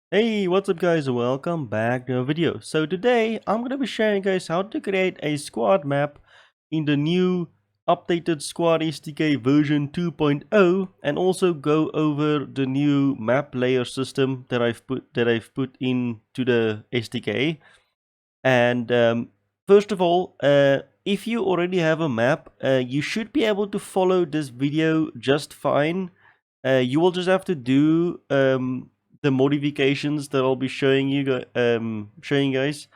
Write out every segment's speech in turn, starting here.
Hey, what's up guys? Welcome back to a video. So today I'm going to be sharing guys how to create a squad map in the new updated SquadSDK version 2.0 and also go over the new map layer system that I've put into the SDK. And first of all, if you already have a map, you should be able to follow this video just fine. You will just have to do the modifications that I'll be showing you guys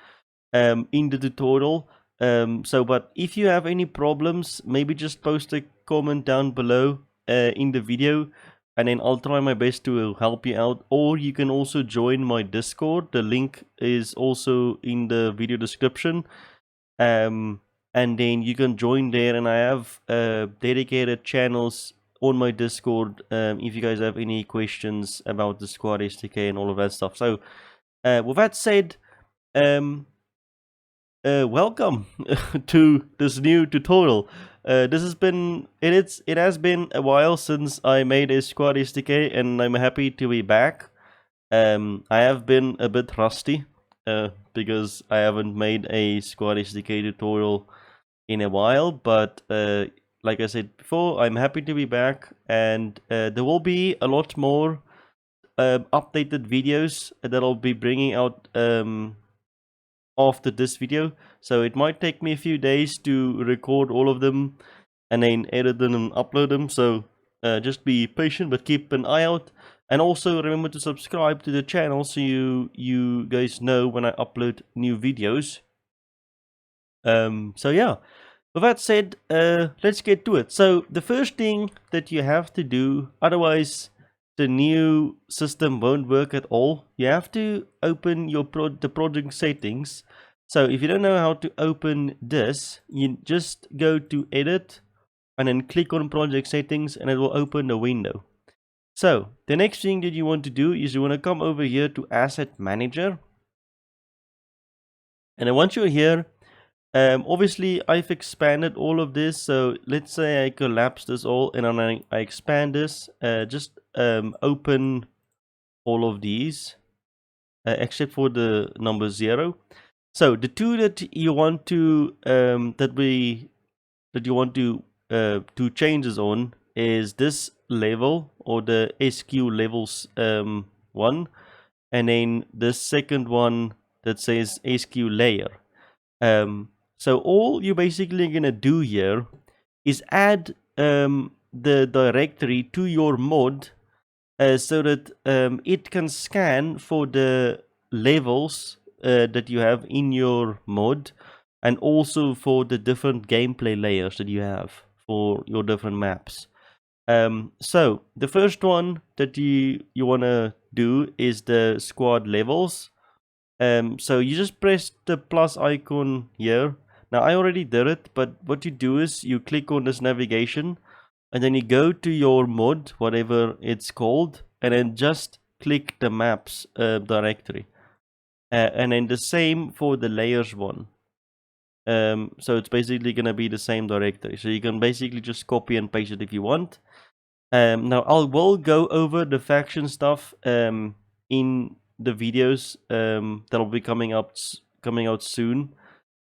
in the tutorial. But if you have any problems, maybe just post a comment down below in the video, and then I'll try my best to help you out. Or you can also join my Discord. The link is also in the video description. And then you can join there, and I have dedicated channels on my Discord if you guys have any questions about the Squad SDK and all of that stuff. So with that said, welcome to this new tutorial. It has been a while since I made a Squad SDK, and I'm happy to be back. I have been a bit rusty because I haven't made a Squad SDK tutorial in a while, but like I said before, I'm happy to be back, and there will be a lot more updated videos that I'll be bringing out after this video. So it might take me a few days to record all of them and then edit them and upload them. So just be patient, but keep an eye out. And also remember to subscribe to the channel so you guys know when I upload new videos. So yeah, with that said, let's get to it. So the first thing that you have to do, otherwise the new system won't work at all, you have to open your the project settings. So if you don't know how to open this, you just go to edit and then click on project settings, and it will open the window. So the next thing that you want to do is you want to come over here to asset manager, and then once you're here, obviously I've expanded all of this. So let's say I collapse this all and then I expand this. Just open all of these except for the number 0. So the two that you want to do changes on is this level, or the SQ levels 1, and then the second one that says SQ layer. So all you're basically gonna do here is add the directory to your mod so that it can scan for the levels that you have in your mod, and also for the different gameplay layers that you have for your different maps. So the first one that you want to do is the squad levels. So you just press the plus icon here. Now I already did it, but what you do is you click on this navigation, and then you go to your mod, whatever it's called, and then just click the maps directory. And then the same for the layers one. So it's basically going to be the same directory. So you can basically just copy and paste it if you want. Now I will go over the faction stuff in the videos that'll be coming out soon.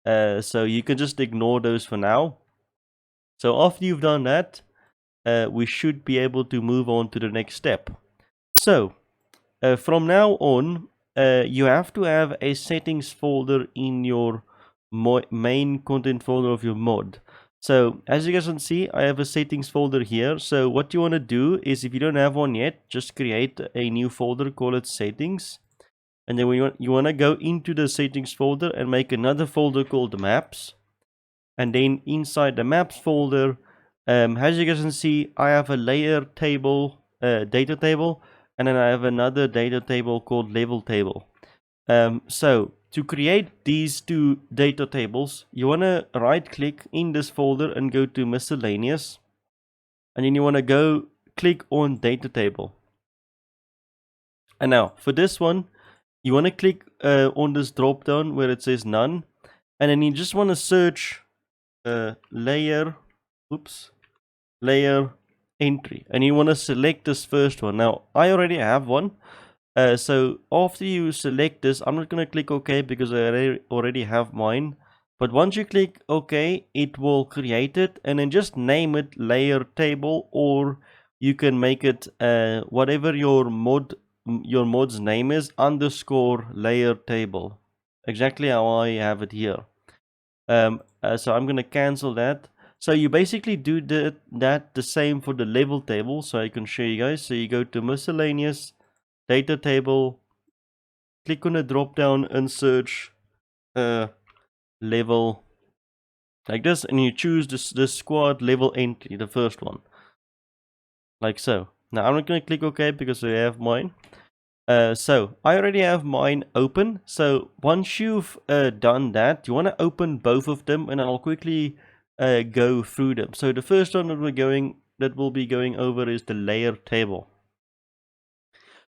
So you can just ignore those for now. So after you've done that, we should be able to move on to the next step. So from now on, you have to have a settings folder in your main content folder of your mod. So as you guys can see, I have a settings folder here. So what you want to do is, if you don't have one yet, just create a new folder, call it settings. And then you want to go into the settings folder and make another folder called maps. And then inside the maps folder, as you guys can see, I have a layer table, data table, and then I have another data table called level table. So to create these two data tables, you want to right click in this folder and go to miscellaneous, and then you want to go click on data table. And now for this one, you want to click on this drop down where it says none, and then you just want to search layer entry, and you want to select this first one. Now I already have one, So after you select this, I'm not going to click OK because I already have mine. But once you click OK, it will create it, and then just name it layer table, or you can make it whatever your mod's name is, underscore layer table. Exactly how I have it here. So I'm going to cancel that. So you basically do that the same for the level table. So I can show you guys. So you go to miscellaneous, data table, click on the drop down and search level like this, and you choose this squad level entry, the first one, like so. Now I'm not going to click OK because I have mine. So I already have mine open. So once you've done that, you want to open both of them, and I'll quickly go through them. So the first one that we'll be going over is the layer table.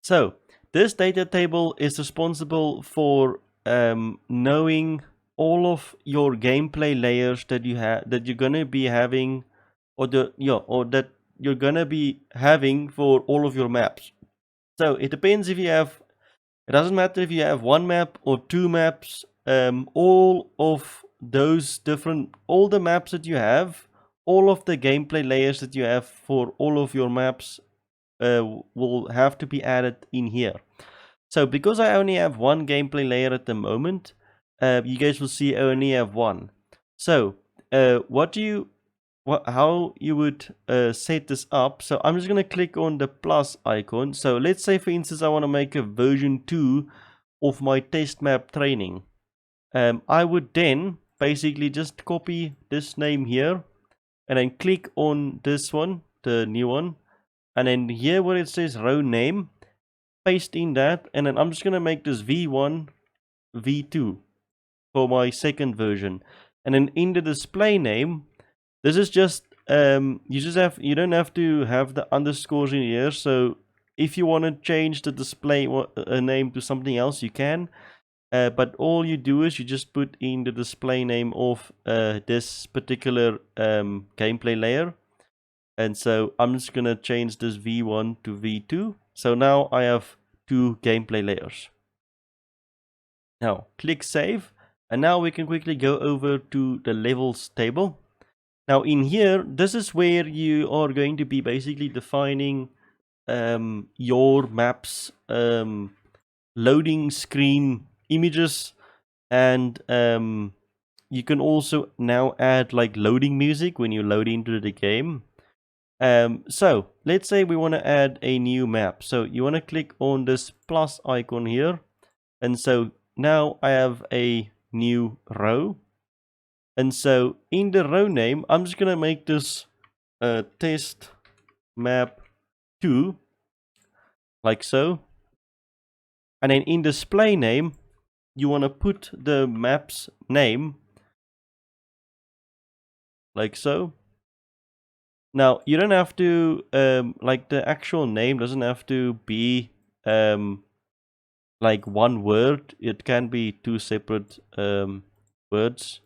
So this data table is responsible for knowing all of your gameplay layers that you're gonna be having, or that you're gonna be having for all of your maps. So it depends if you have. It doesn't matter if you have one map or two maps. All of those all the maps that you have, all of the gameplay layers that you have for all of your maps will have to be added in here. So because I only have one gameplay layer at the moment, you guys will see I only have one. So how you would set this up. So I'm just going to click on the plus icon. So let's say, for instance, I want to make a version 2 of my test map training. I would then basically just copy this name here and then click on this one, the new one, and then here where it says row name, paste in that, and then I'm just going to make this v1 v2 for my second version. And then in the display name, this is just you don't have to have the underscores in here. So if you want to change the display name to something else, you can, but all you do is you just put in the display name of this particular gameplay layer. And so I'm just gonna change this v1 to v2. So now I have two gameplay layers. Now click save, and now we can quickly go over to the levels table. Now in here, this is where you are going to be basically defining your maps, loading screen images, and you can also now add like loading music when you load into the game. So let's say we want to add a new map. So you want to click on this plus icon here, and so now I have a new row. And so in the row name, I'm just gonna make this test map 2, like so. And then in display name, you want to put the map's name, like so. Now you don't have to like the actual name doesn't have to be like one word. It can be two separate words,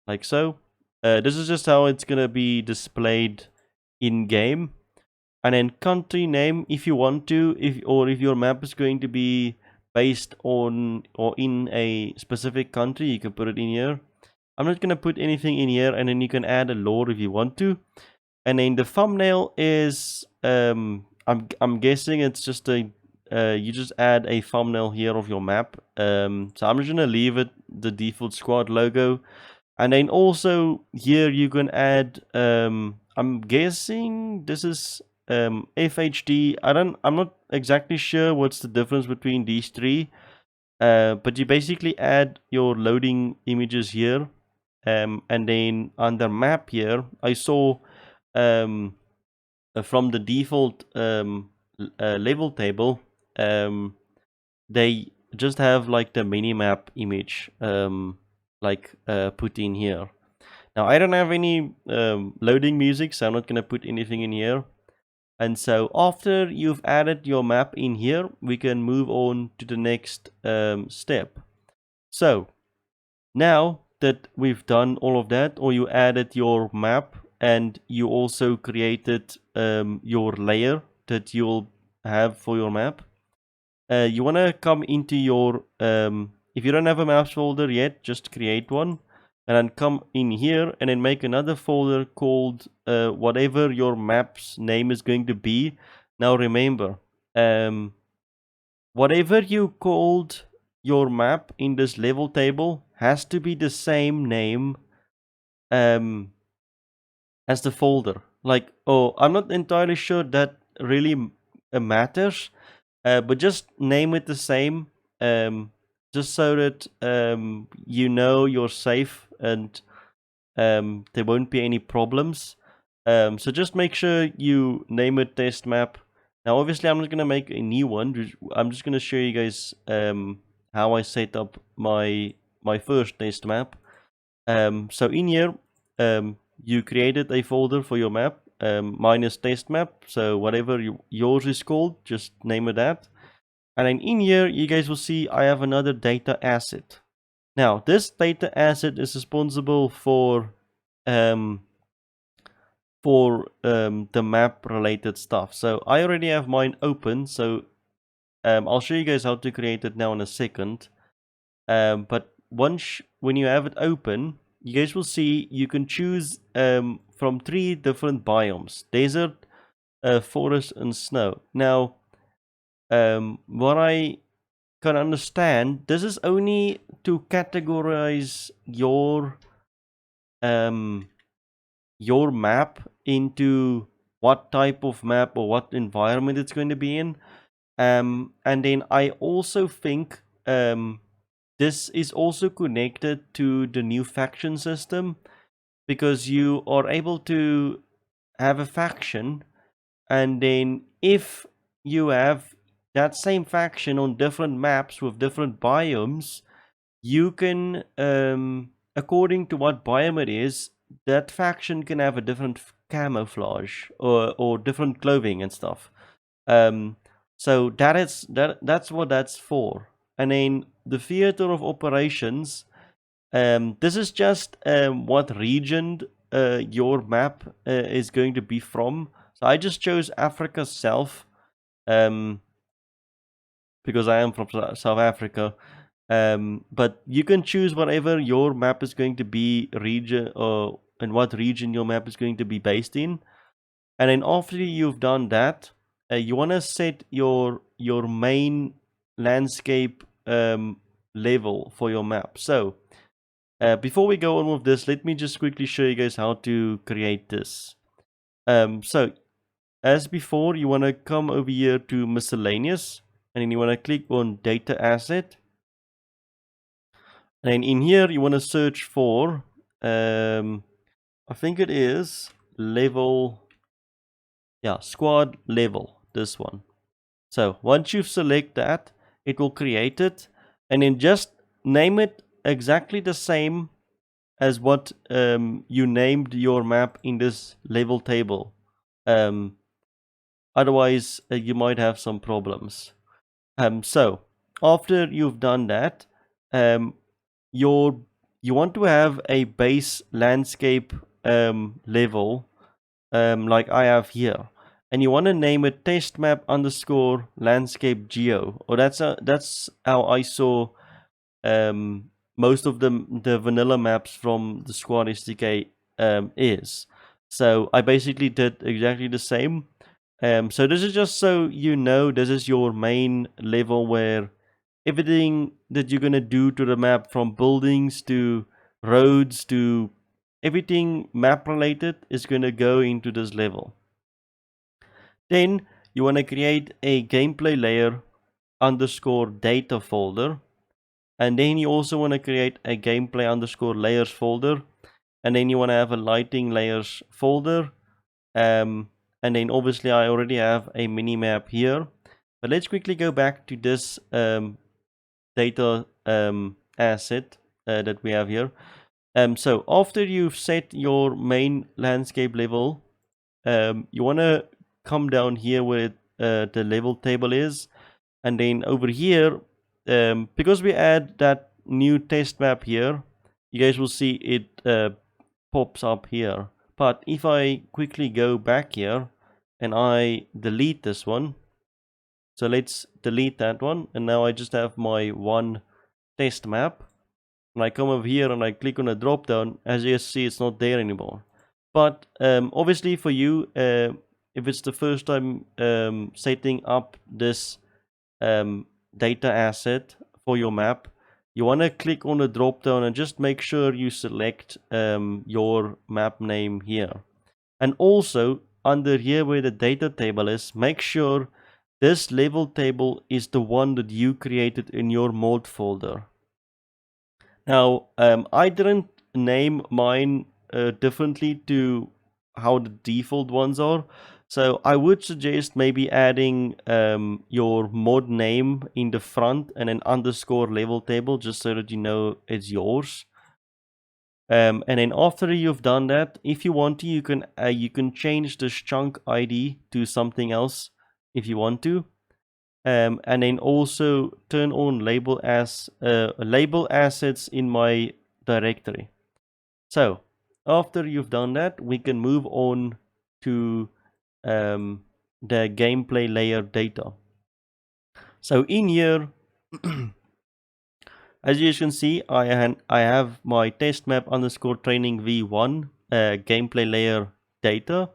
like so. This is just how it's gonna be displayed in game. And then country name, if you want to, if your map is going to be based on or in a specific country, you can put it in here. I'm not gonna put anything in here, and then you can add a lore if you want to. And then the thumbnail is I'm guessing it's just a you just add a thumbnail here of your map. So I'm just gonna leave it the default squad logo. And then also here you can add I'm guessing this is FHD. I'm not exactly sure what's the difference between these three. But you basically add your loading images here. And then under map here, I saw from the default level table, they just have like the minimap image put in here. Now I don't have any loading music, so I'm not gonna put anything in here. And so after you've added your map in here, we can move on to the next step. So now that we've done all of that, or you added your map and you also created your layer that you'll have for your map, you want to come into your, if you don't have a maps folder yet, just create one, and then come in here and then make another folder called whatever your map's name is going to be. Now remember, whatever you called your map in this level table has to be the same name as the folder. Like, oh, I'm not entirely sure that really matters, but just name it the same, just so that you know you're safe and there won't be any problems. So just make sure you name it test map. Now, obviously, I'm not going to make a new one. I'm just going to show you guys how I set up my first test map. So in here, you created a folder for your map. Mine is test map. So whatever yours is called, just name it that. And then in here, you guys will see I have another data asset. Now, this data asset is responsible for the map related stuff. So I already have mine open. So I'll show you guys how to create it now in a second. But when you have it open, you guys will see you can choose from 3 different biomes: desert, forest, and snow. Now, what I can understand, this is only to categorize your map into what type of map or what environment it's going to be in. And then I also think this is also connected to the new faction system, because you are able to have a faction, and then if you have that same faction on different maps with different biomes, you can, according to what biome it is, that faction can have a different camouflage or different clothing and stuff. So that's what that's for. And then the theater of operations, this is just what region your map is going to be from. So I just chose Africa South because I am from South Africa. But you can choose whatever your map is going to be region, or in what region your map is going to be based in. And then after you've done that, you want to set your main landscape level for your map. So before we go on with this, let me just quickly show you guys how to create this. So as before, you want to come over here to miscellaneous, and then you want to click on data asset. And in here, you want to search for, I think it is level, yeah, squad level, this one. So once you select that, it will create it, and then just name it exactly the same as what you named your map in this level table. Otherwise, you might have some problems. So after you've done that, you want to have a base landscape level, like I have here, and you want to name it test map underscore landscape geo, or that's how I saw most of the vanilla maps from the SquadSDK is. So I basically did exactly the same. So this is just so you know, this is your main level where everything that you're gonna do to the map, from buildings to roads to everything map related, is gonna go into this level. Then you want to create a gameplay layer underscore data folder, and then you also want to create a gameplay underscore layers folder, and then you want to have a lighting layers folder. And then obviously I already have a mini map here, but let's quickly go back to this data asset that we have here. So after you've set your main landscape level, you want to come down here where the level table is, and then over here, because we add that new test map here, you guys will see it pops up here. But if I quickly go back here and I delete this one, So let's delete that one. And now I just have my one test map. And I come over here and I click on a drop down. As you see, it's not there anymore. But obviously for you, if it's the first time setting up this data asset for your map, you want to click on the drop down and just make sure you select your map name here. And also under here where the data table is, make sure this level table is the one that you created in your mod folder. Now, I didn't name mine differently to how the default ones are. So I would suggest maybe adding your mod name in the front and an underscore level table, just so that you know it's yours. And then after you've done that, if you want to, you can change this chunk ID to something else if you want to. And then also turn on label assets in my directory. So after you've done that, we can move on to the gameplay layer data. So in here, as you can see, I have my test map underscore training v1 gameplay layer data.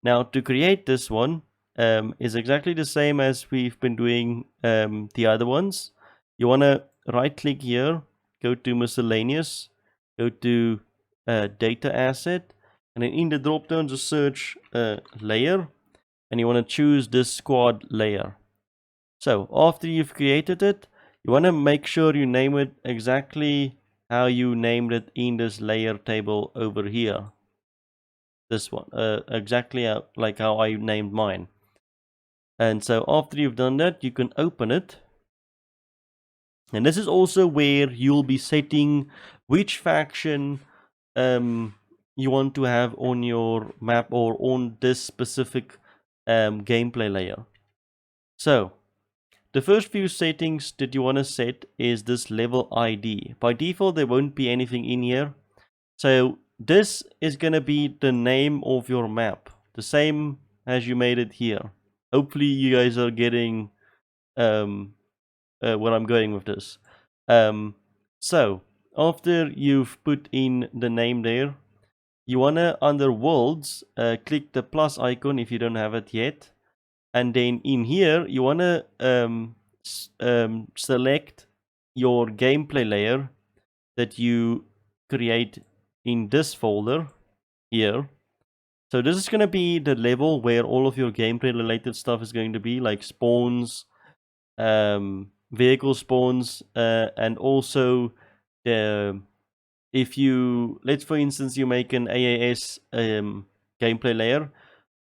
Now to create this one is exactly the same as we've been doing the other ones. You want to right click here, go to miscellaneous, go to data asset, and then in the drop down just search layer, and you want to choose this squad layer. So after you've created it, you want to make sure you name it exactly how you named it in this layer table over here. This one, exactly like how I named mine. And so after you've done that, you can open it. And this is also where you'll be setting which faction you want to have on your map or on this specific gameplay layer. So the first few settings that you want to set is this level ID. By default, there won't be anything in here. So this is going to be the name of your map, the same as you made it here. Hopefully you guys are getting where I'm going with this. So after you've put in the name there, you want to, under worlds, click the plus icon if you don't have it yet. And then in here, you want to select your gameplay layer that you create in this folder here. So this is going to be the level where all of your gameplay related stuff is going to be, like spawns, vehicle spawns, and also if you, let's for instance, you make an AAS gameplay layer,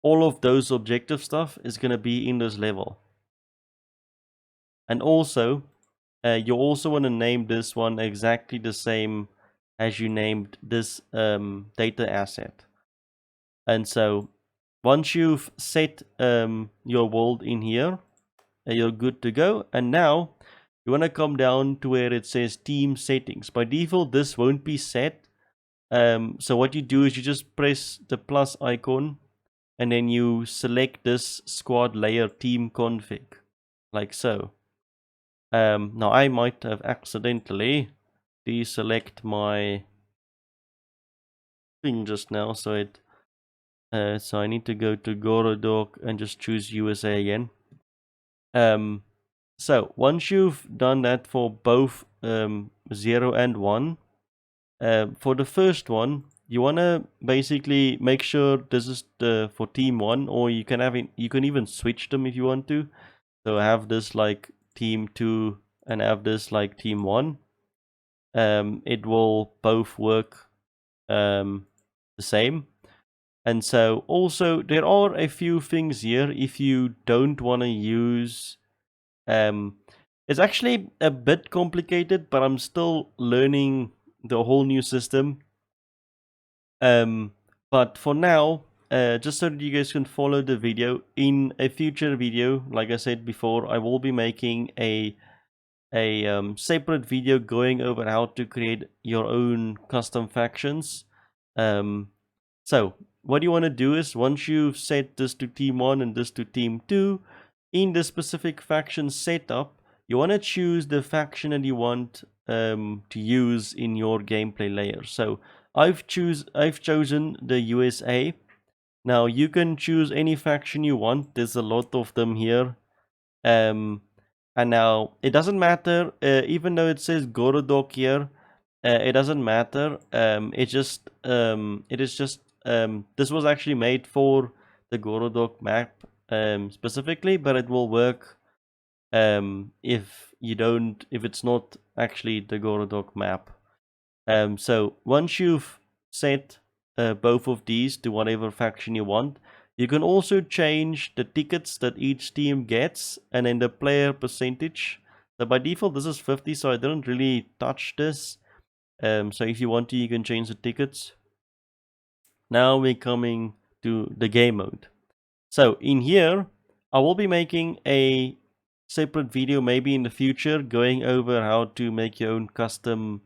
all of those objective stuff is going to be in this level. And also, you also want to name this one exactly the same as you named this data asset. And so once you've set your world in here, you're good to go. And now you want to come down to where it says team settings. By default, this won't be set. So what you do is you just press the plus icon and then you select this squad layer team config, like so. Now I might have accidentally deselect my thing just now, so it so I need to go to Gorodoc and just choose USA again. So once you've done that for both 0 and 1, for the first one, you want to basically make sure this is for team 1, or you can have it, you can even switch them if you want to. So have this like team 2 and have this like team 1. It will both work the same. And so also there are a few things here if you don't want to use it's actually a bit complicated, but I'm still learning the whole new system. But for now, just so that you guys can follow the video, in a future video, like I said before, I will be making a separate video going over how to create your own custom factions. So what you want to do is, once you've set this to team 1 and this to team 2, in the specific faction setup, you want to choose the faction that you want to use in your gameplay layer. So I've chosen the USA. Now you can choose any faction you want. There's a lot of them here. And now it doesn't matter, even though it says Gorodok here, it doesn't matter. It is just this was actually made for the Gorodok map specifically, but it will work if it's not actually the Gorodok map. So once you've set both of these to whatever faction you want, you can also change the tickets that each team gets and then the player percentage. So by default this is 50, so I didn't really touch this. So if you want to, you can change the tickets. Now we're coming to the game mode. So in here, I will be making a separate video maybe in the future going over how to make your own custom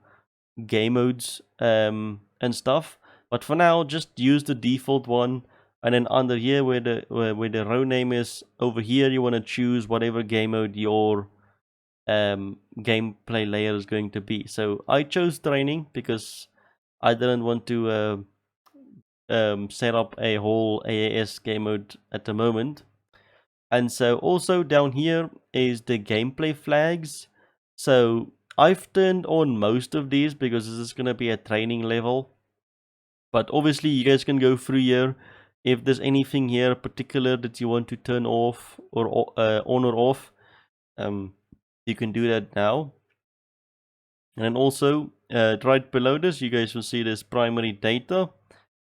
game modes and stuff. But for now, just use the default one. And then under here where the row name is, over here you want to choose whatever game mode your gameplay layer is going to be. So I chose training because I didn't want to set up a whole AAS game mode at the moment. And so also down here is the gameplay flags. So I've turned on most of these because this is going to be a training level. But obviously you guys can go through here. If there's anything here particular that you want to turn off or on or off, you can do that now. And then also right below this, you guys will see this primary data.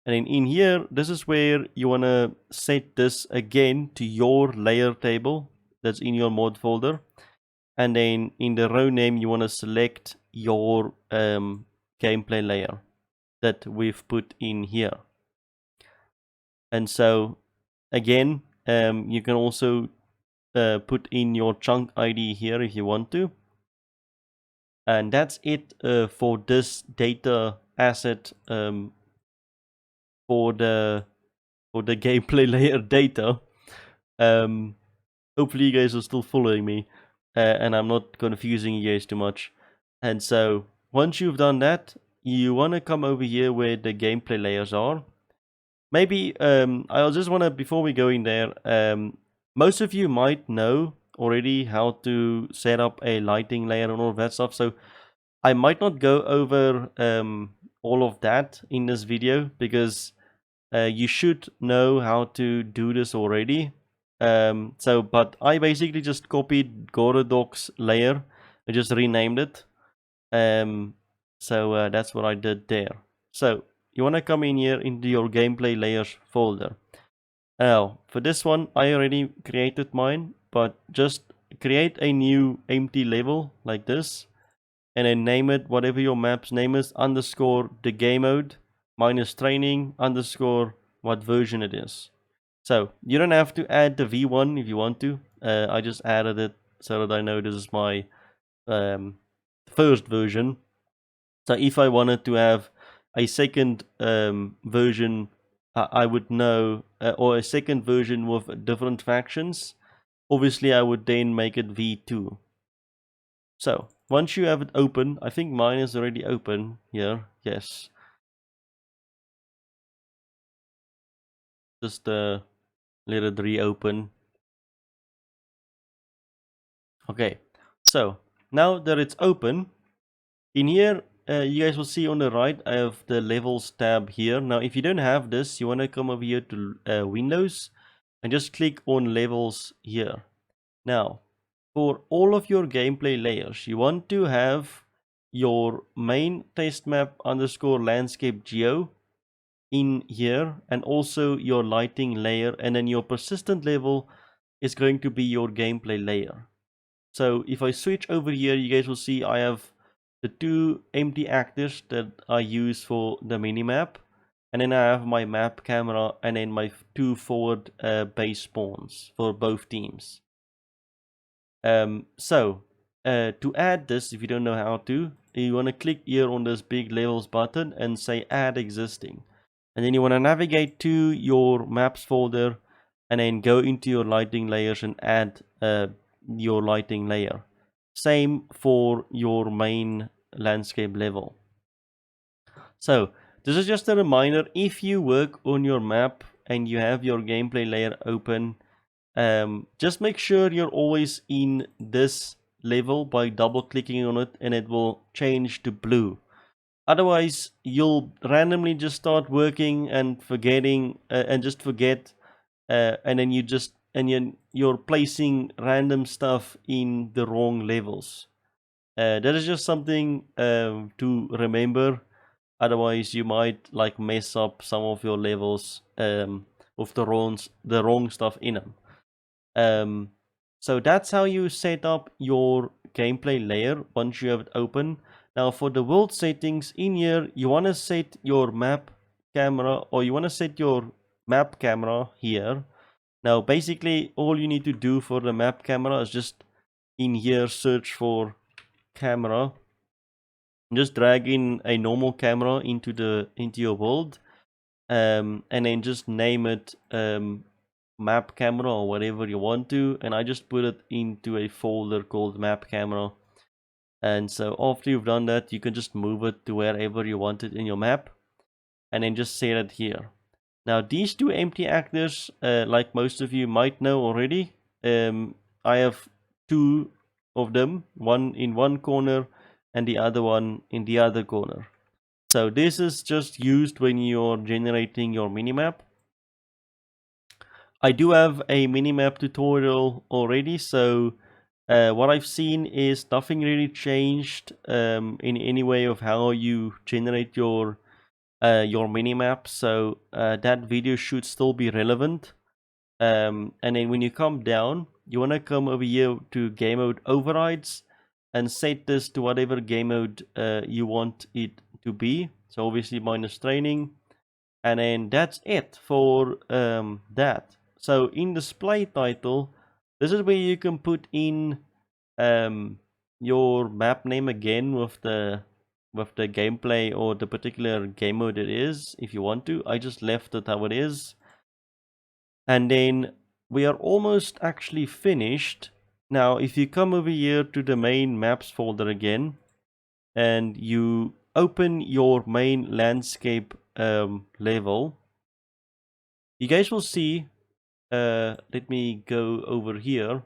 And then in here, this is where you want to set this again to your layer table that's in your mod folder. And then in the row name, you want to select your gameplay layer that we've put in here. And so again, you can also put in your chunk ID here if you want to. And that's it for this data asset for the gameplay layer data. Hopefully you guys are still following me and I'm not confusing you guys too much. And so once you've done that, you want to come over here where the gameplay layers are. Maybe I'll just want to, before we go in there, most of you might know already how to set up a lighting layer and all of that stuff, so I might not go over all of that in this video because you should know how to do this already. But I basically just copied Gorodok's layer. I just renamed it. That's what I did there. So you want to come in here into your gameplay layers folder. Now for this one, I already created mine, but just create a new empty level like this, and then name it whatever your map's name is, underscore the game mode minus training underscore what version it is. So you don't have to add the v1 if you want to. I just added it so that I know this is my first version. So if I wanted to have a second version, I would know, or a second version with different factions, obviously I would then make it v2. So once you have it open, I think mine is already open here. Yes. Just let it reopen. Okay. So now that it's open, in here, you guys will see on the right, I have the levels tab here. Now, if you don't have this, you want to come over here to Windows and just click on levels here. Now, for all of your gameplay layers, you want to have your main test map underscore landscape geo in here, and also your lighting layer, and then your persistent level is going to be your gameplay layer. So if I switch over here, you guys will see I have the two empty actors that I use for the minimap, and then I have my map camera and then my two forward base spawns for both teams. To add this, if you don't know how to, you want to click here on this big levels button and say add existing, and then you want to navigate to your maps folder and then go into your lighting layers and add your lighting layer. Same for your main landscape level. So this is just a reminder, if you work on your map and you have your gameplay layer open, just make sure you're always in this level by double clicking on it, and it will change to blue. Otherwise, you'll randomly just start working and forgetting and just forget, and then you're placing random stuff in the wrong levels. That is just something to remember. Otherwise, you might like mess up some of your levels with the wrong stuff in them. So that's how you set up your gameplay layer once you have it open. Now for the world settings in here, you want to set your map camera, or you want to set your map camera here. Now basically all you need to do for the map camera is just in here search for camera, just drag in a normal camera into your world, and then just name it map camera or whatever you want to, and I just put it into a folder called map camera. And so after you've done that, you can just move it to wherever you want it in your map, and then just set it here. Now these two empty actors, like most of you might know already, I have two of them, one in one corner and the other one in the other corner. So this is just used when you're generating your minimap. I do have a minimap tutorial already, so what I've seen is nothing really changed in any way of how you generate your minimap, so that video should still be relevant. And then when you come down, you want to come over here to game mode overrides and set this to whatever game mode you want it to be. So obviously minus training, and then that's it for that. So in display title, this is where you can put in your map name again with the gameplay or the particular game mode it is, if you want to. I just left it how it is. And then we are almost actually finished. Now if you come over here to the main maps folder again, and you open your main landscape level, you guys will see, let me go over here.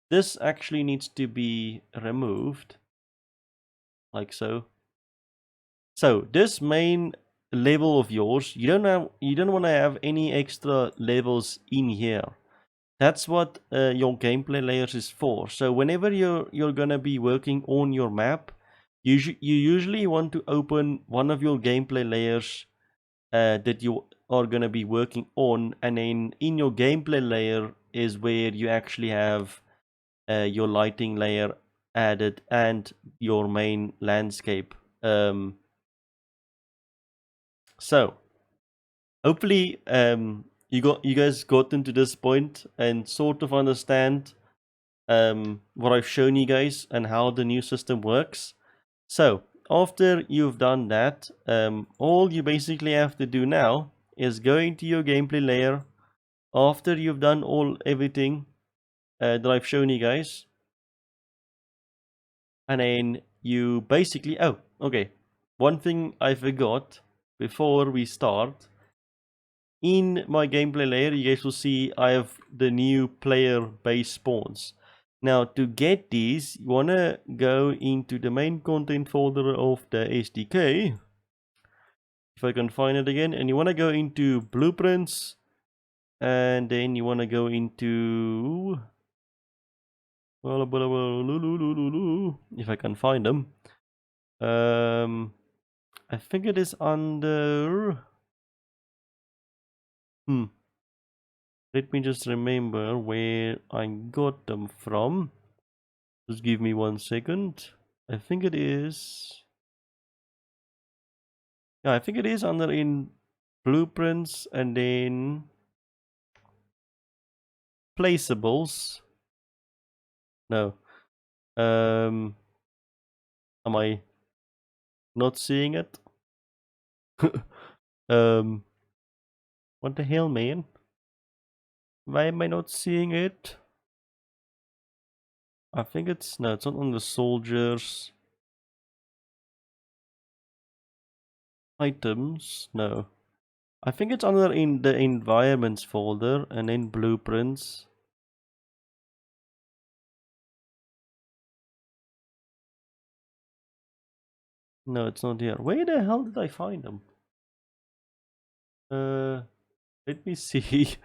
This actually needs to be removed, like so. So this main level of yours, you don't want to have any extra levels in here. That's what your gameplay layers is for. So whenever you're gonna be working on your map, you usually want to open one of your gameplay layers that you are going to be working on, and then in your gameplay layer is where you actually have your lighting layer added and your main landscape. So hopefully you guys gotten to this point and sort of understand what I've shown you guys and how the new system works. So after you've done that, all you basically have to do now is go into your gameplay layer after you've done everything that I've shown you guys, and then you basically, oh okay, one thing I forgot before we start. In my gameplay layer, you guys will see I have the new player base spawns. Now to get these, you want to go into the main content folder of the SDK, if I can find it again, and you want to go into blueprints, and then you want to go into, if I can find them, I think it is under, let me just remember where I got them from. Just give me 1 second. I think it is, yeah, I think it is under in blueprints and then placeables. No. Am I not seeing it? What the hell, man? Why am I not seeing it? I think it's no, it's not on the soldiers. Items, no. I think it's under in the environments folder and then blueprints. No, it's not here. Where the hell did I find them? Let me see.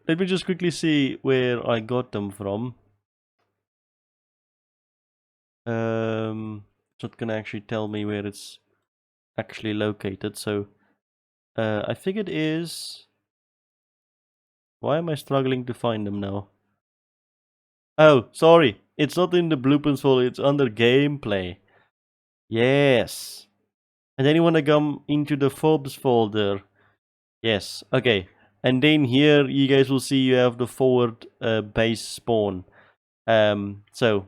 Let me just quickly see where I got them from. It's not gonna actually tell me where it's actually located. So, I think it is. Why am I struggling to find them now? Oh, sorry. It's not in the blueprints folder. It's under gameplay. Yes. And then you want to come into the Forbes folder. Yes. Okay. And then here you guys will see you have the forward base spawn. So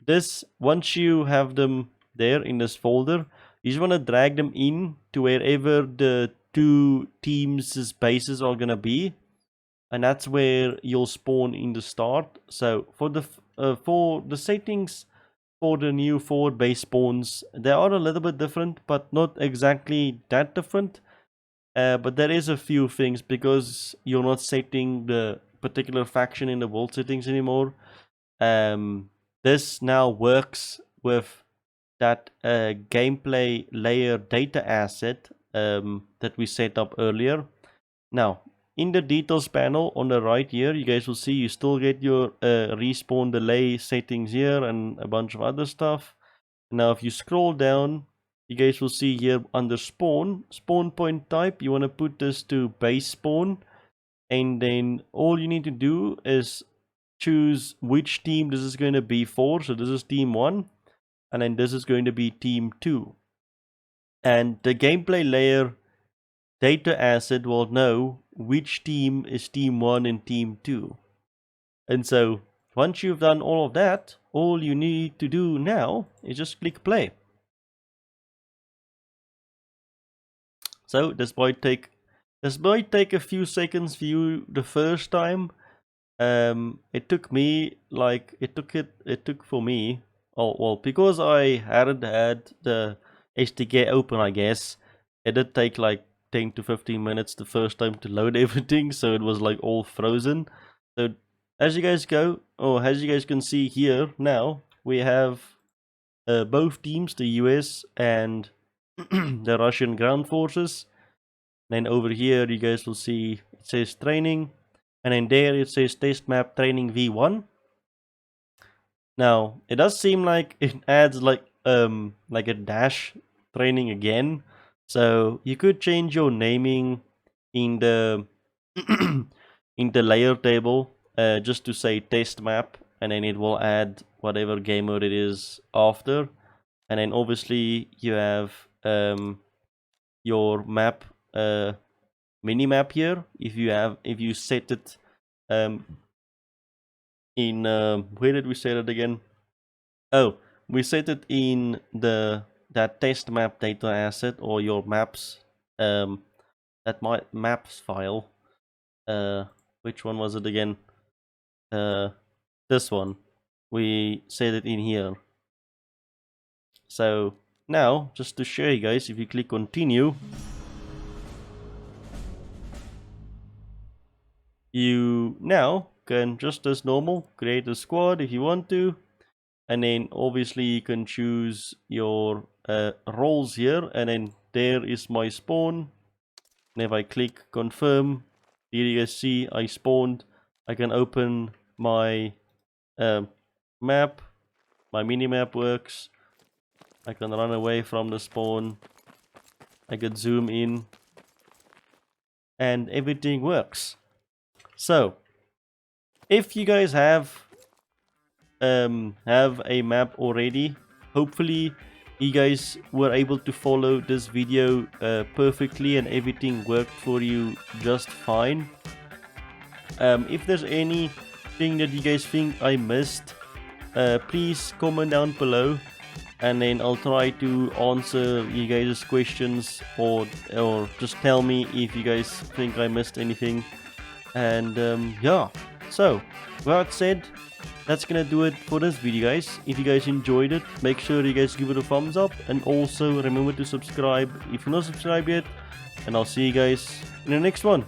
this, once you have them there in this folder, you just want to drag them in to wherever the two teams' bases are gonna be, and that's where you'll spawn in the start. So for the settings for the new forward base spawns, they are a little bit different, but not exactly that different. But there is a few things, because you're not setting the particular faction in the world settings anymore. This now works with that gameplay layer data asset that we set up earlier. Now, in the details panel on the right here, you guys will see you still get your respawn delay settings here and a bunch of other stuff. Now, if you scroll down, you guys will see here under spawn point type, you want to put this to base spawn, and then all you need to do is choose which team this is going to be for. So this is team 1, and then this is going to be team 2. And the gameplay layer data asset will know which team is team 1 and team 2. And so once you've done all of that, all you need to do now is just click play. So this might take a few seconds for you the first time. It took me like it took for me. Oh well, because I hadn't had the SDK open, I guess it did take like 10 to 15 minutes the first time to load everything, so it was like all frozen. So as you guys can see here now, we have both teams, the US and the Russian ground forces. Then over here you guys will see it says training, and then there it says test map training v1. Now it does seem like it adds like a dash training again, so you could change your naming in the in the layer table just to say test map, and then it will add whatever game mode it is after. And then obviously you have your map mini map here. If you set it in where did we set it again? Oh, we set it in that test map data asset, or your maps that maps file. Which one was it again? This one. We set it in here. So now, just to show you guys, if you click continue, you now can, just as normal, create a squad if you want to, and then obviously you can choose your roles here, and then there is my spawn. And if I click confirm, here you guys see I spawned. I can open my map. My mini-map works. I can run away from the spawn. I can zoom in. And everything works. So, if you guys have a map already, hopefully you guys were able to follow this video perfectly and everything worked for you just fine. If there's anything that you guys think I missed, please comment down below, and then I'll try to answer you guys' questions, or just tell me if you guys think I missed anything. And yeah, so with that said, that's gonna do it for this video, guys. If you guys enjoyed it, make sure you guys give it a thumbs up, and also remember to subscribe if you're not subscribed yet. And I'll see you guys in the next one.